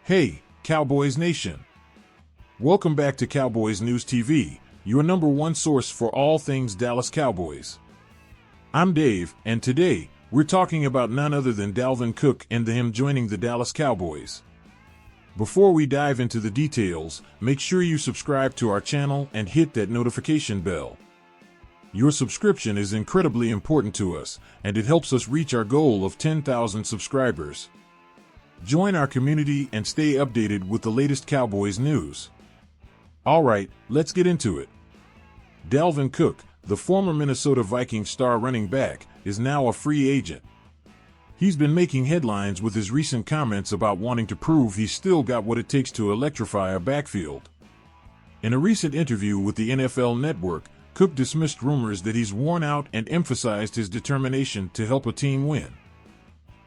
Hey, Cowboys Nation! Welcome back to Cowboys News TV, your number one source for all things Dallas Cowboys. I'm Dave, and today, we're talking about none other than Dalvin Cook and him joining the Dallas Cowboys. Before we dive into the details, make sure you subscribe to our channel and hit that notification bell. Your subscription is incredibly important to us, and it helps us reach our goal of 10,000 subscribers. Join our community and stay updated with the latest Cowboys news. Alright, let's get into it. Dalvin Cook, the former Minnesota Vikings star running back, is now a free agent. He's been making headlines with his recent comments about wanting to prove he's still got what it takes to electrify a backfield. In a recent interview with the NFL Network, Cook dismissed rumors that he's worn out and emphasized his determination to help a team win.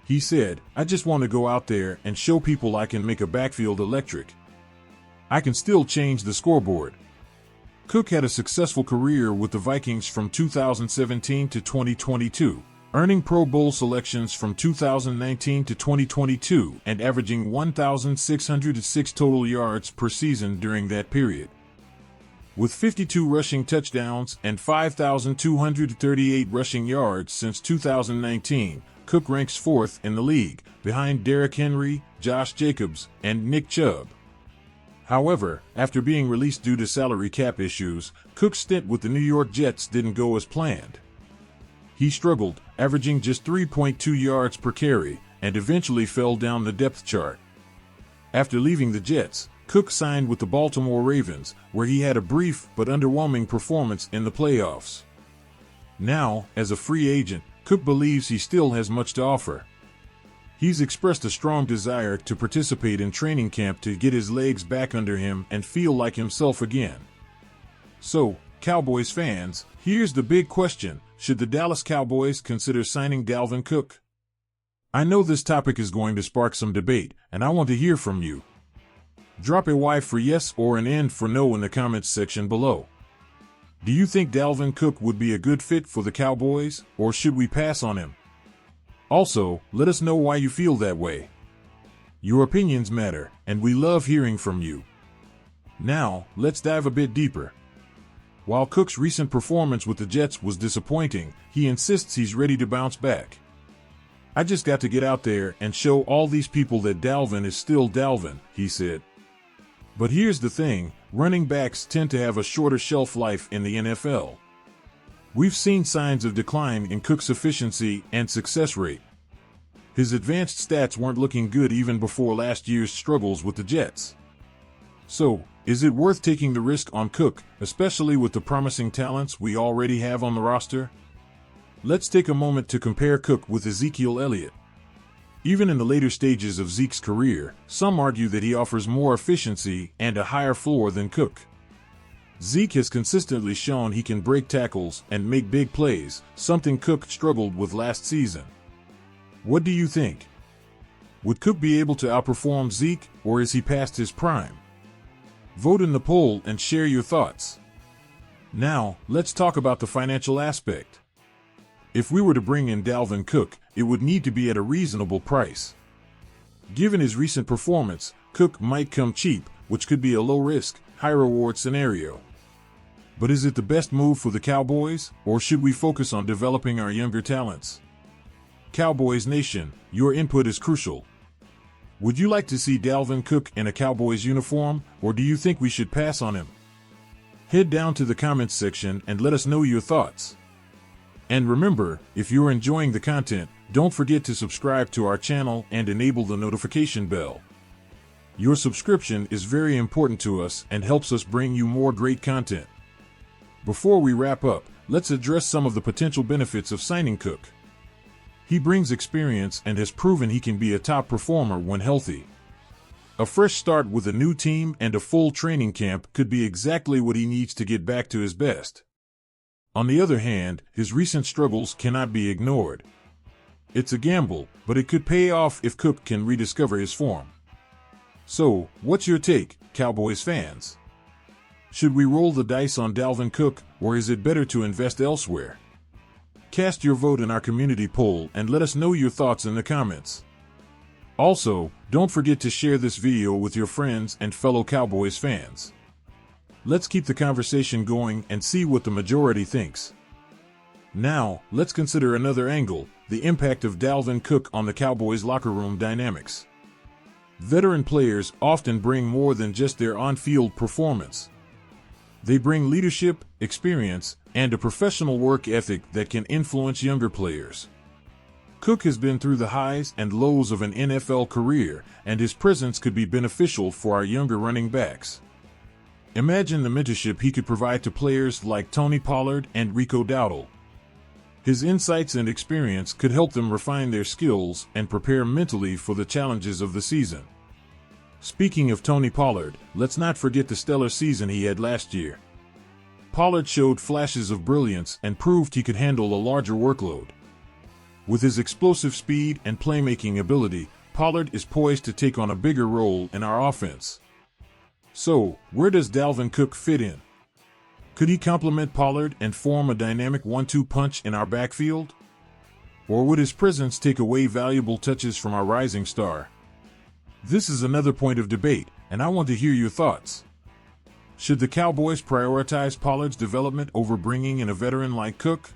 He said, "I just want to go out there and show people I can make a backfield electric. I can still change the scoreboard." Cook had a successful career with the Vikings from 2017 to 2022, earning Pro Bowl selections from 2019 to 2022 and averaging 1,606 total yards per season during that period. With 52 rushing touchdowns and 5,238 rushing yards since 2019, Cook ranks fourth in the league, behind Derrick Henry, Josh Jacobs, and Nick Chubb. However, after being released due to salary cap issues, Cook's stint with the New York Jets didn't go as planned. He struggled, averaging just 3.2 yards per carry, and eventually fell down the depth chart. After leaving the Jets, Cook signed with the Baltimore Ravens, where he had a brief but underwhelming performance in the playoffs. Now, as a free agent, Cook believes he still has much to offer. He's expressed a strong desire to participate in training camp to get his legs back under him and feel like himself again. So, Cowboys fans, here's the big question: should the Dallas Cowboys consider signing Dalvin Cook? I know this topic is going to spark some debate, and I want to hear from you. Drop a Y for yes or an N for no in the comments section below. Do you think Dalvin Cook would be a good fit for the Cowboys, or should we pass on him? Also, let us know why you feel that way. Your opinions matter, and we love hearing from you. Now, let's dive a bit deeper. While Cook's recent performance with the Jets was disappointing, he insists he's ready to bounce back. "I just got to get out there and show all these people that Dalvin is still Dalvin," he said. But here's the thing, running backs tend to have a shorter shelf life in the NFL. We've seen signs of decline in Cook's efficiency and success rate. His advanced stats weren't looking good even before last year's struggles with the Jets. So, is it worth taking the risk on Cook, especially with the promising talents we already have on the roster? Let's take a moment to compare Cook with Ezekiel Elliott. Even in the later stages of Zeke's career, some argue that he offers more efficiency and a higher floor than Cook. Zeke has consistently shown he can break tackles and make big plays, something Cook struggled with last season. What do you think? Would Cook be able to outperform Zeke, or is he past his prime? Vote in the poll and share your thoughts. Now, let's talk about the financial aspect. If we were to bring in Dalvin Cook, it would need to be at a reasonable price. Given his recent performance, Cook might come cheap, which could be a low-risk, high-reward scenario. But is it the best move for the Cowboys, or should we focus on developing our younger talents? Cowboys Nation, your input is crucial. Would you like to see Dalvin Cook in a Cowboys uniform, or do you think we should pass on him? Head down to the comments section and let us know your thoughts. And remember, if you're enjoying the content, don't forget to subscribe to our channel and enable the notification bell. Your subscription is very important to us and helps us bring you more great content. Before we wrap up, let's address some of the potential benefits of signing Cook. He brings experience and has proven he can be a top performer when healthy. A fresh start with a new team and a full training camp could be exactly what he needs to get back to his best. On the other hand, his recent struggles cannot be ignored. It's a gamble, but it could pay off if Cook can rediscover his form. So, what's your take, Cowboys fans? Should we roll the dice on Dalvin Cook, or is it better to invest elsewhere? Cast your vote in our community poll and let us know your thoughts in the comments. Also, don't forget to share this video with your friends and fellow Cowboys fans. Let's keep the conversation going and see what the majority thinks. Now, let's consider another angle, the impact of Dalvin Cook on the Cowboys' locker room dynamics. Veteran players often bring more than just their on-field performance. They bring leadership, experience, and a professional work ethic that can influence younger players. Cook has been through the highs and lows of an NFL career, and his presence could be beneficial for our younger running backs. Imagine the mentorship he could provide to players like Tony Pollard and Rico Dowdle. His insights and experience could help them refine their skills and prepare mentally for the challenges of the season. Speaking of Tony Pollard, let's not forget the stellar season he had last year. Pollard showed flashes of brilliance and proved he could handle a larger workload. With his explosive speed and playmaking ability, Pollard is poised to take on a bigger role in our offense. So, where does Dalvin Cook fit in? Could he complement Pollard and form a dynamic 1-2 punch in our backfield? Or would his presence take away valuable touches from our rising star? This is another point of debate, and I want to hear your thoughts. Should the Cowboys prioritize Pollard's development over bringing in a veteran like Cook?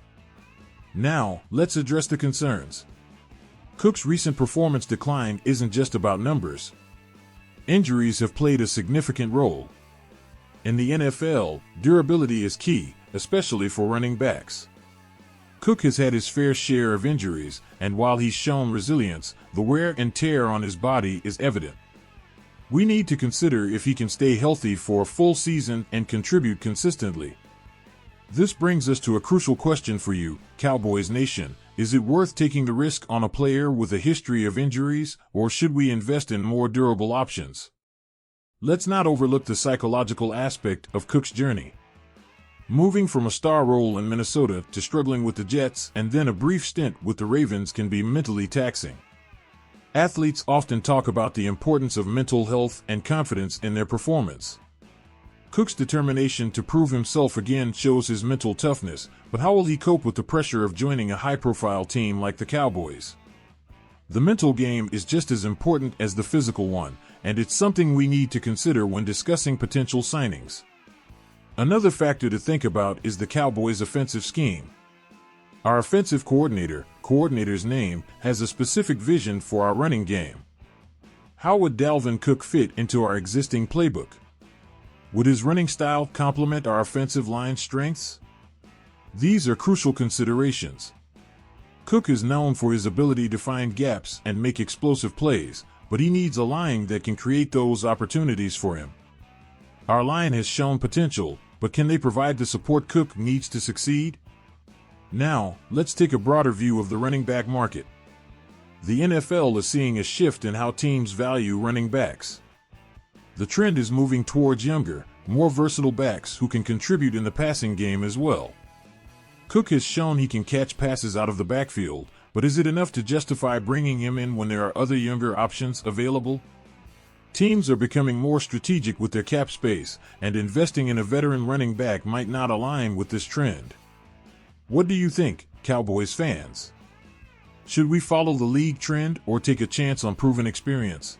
Now, let's address the concerns. Cook's recent performance decline isn't just about numbers. Injuries have played a significant role. In the NFL, durability is key, especially for running backs. Cook has had his fair share of injuries, and while he's shown resilience, the wear and tear on his body is evident. We need to consider if he can stay healthy for a full season and contribute consistently. This brings us to a crucial question for you, Cowboys Nation. Is it worth taking the risk on a player with a history of injuries, or should we invest in more durable options? Let's not overlook the psychological aspect of Cook's journey. Moving from a star role in Minnesota to struggling with the Jets and then a brief stint with the Ravens can be mentally taxing. Athletes often talk about the importance of mental health and confidence in their performance. Cook's determination to prove himself again shows his mental toughness, but how will he cope with the pressure of joining a high-profile team like the Cowboys? The mental game is just as important as the physical one, and it's something we need to consider when discussing potential signings. Another factor to think about is the Cowboys' offensive scheme. Our offensive coordinator's name, has a specific vision for our running game. How would Dalvin Cook fit into our existing playbook? Would his running style complement our offensive line strengths? These are crucial considerations. Cook is known for his ability to find gaps and make explosive plays, but he needs a line that can create those opportunities for him. Our line has shown potential, but can they provide the support Cook needs to succeed? Now, let's take a broader view of the running back market. The NFL is seeing a shift in how teams value running backs. The trend is moving towards younger, more versatile backs who can contribute in the passing game as well. Cook has shown he can catch passes out of the backfield, but is it enough to justify bringing him in when there are other younger options available? Teams are becoming more strategic with their cap space, and investing in a veteran running back might not align with this trend. What do you think, Cowboys fans? Should we follow the league trend or take a chance on proven experience?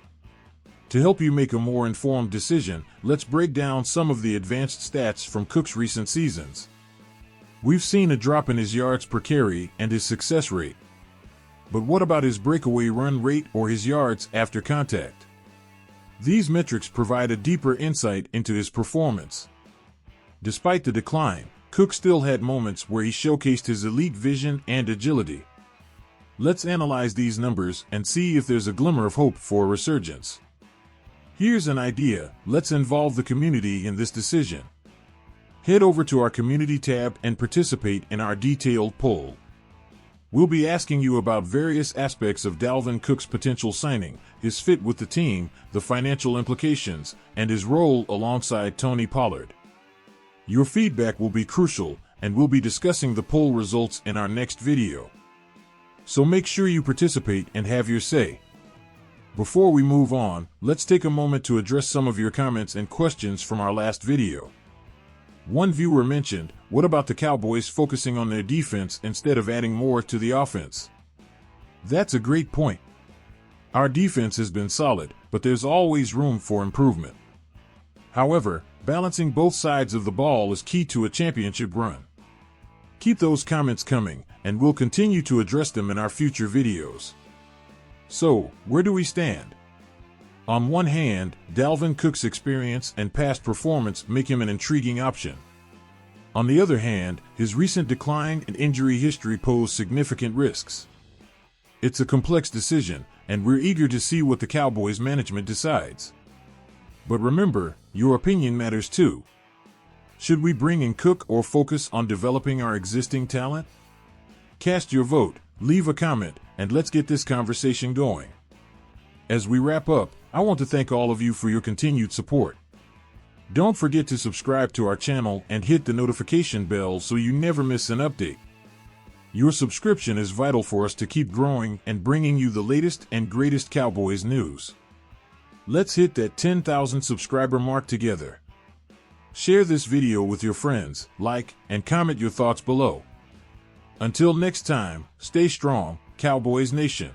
To help you make a more informed decision, let's break down some of the advanced stats from Cook's recent seasons. We've seen a drop in his yards per carry and his success rate. But what about his breakaway run rate or his yards after contact? These metrics provide a deeper insight into his performance. Despite the decline, Cook still had moments where he showcased his elite vision and agility. Let's analyze these numbers and see if there's a glimmer of hope for a resurgence. Here's an idea: let's involve the community in this decision. Head over to our community tab and participate in our detailed poll. We'll be asking you about various aspects of Dalvin Cook's potential signing, his fit with the team, the financial implications, and his role alongside Tony Pollard. Your feedback will be crucial, and we'll be discussing the poll results in our next video. So make sure you participate and have your say. Before we move on, let's take a moment to address some of your comments and questions from our last video. One viewer mentioned, what about the Cowboys focusing on their defense instead of adding more to the offense? That's a great point. Our defense has been solid, but there's always room for improvement. However, balancing both sides of the ball is key to a championship run. Keep those comments coming, and we'll continue to address them in our future videos. So, where do we stand? On one hand, Dalvin Cook's experience and past performance make him an intriguing option. On the other hand, his recent decline and injury history pose significant risks. It's a complex decision, and we're eager to see what the Cowboys management decides. But remember, your opinion matters too. Should we bring in Cook or focus on developing our existing talent? Cast your vote, leave a comment, and let's get this conversation going. As we wrap up, I want to thank all of you for your continued support. Don't forget to subscribe to our channel and hit the notification bell so you never miss an update. Your subscription is vital for us to keep growing and bringing you the latest and greatest Cowboys news. Let's hit that 10,000 subscriber mark together. Share this video with your friends, like, and comment your thoughts below. Until next time, stay strong, Cowboys Nation.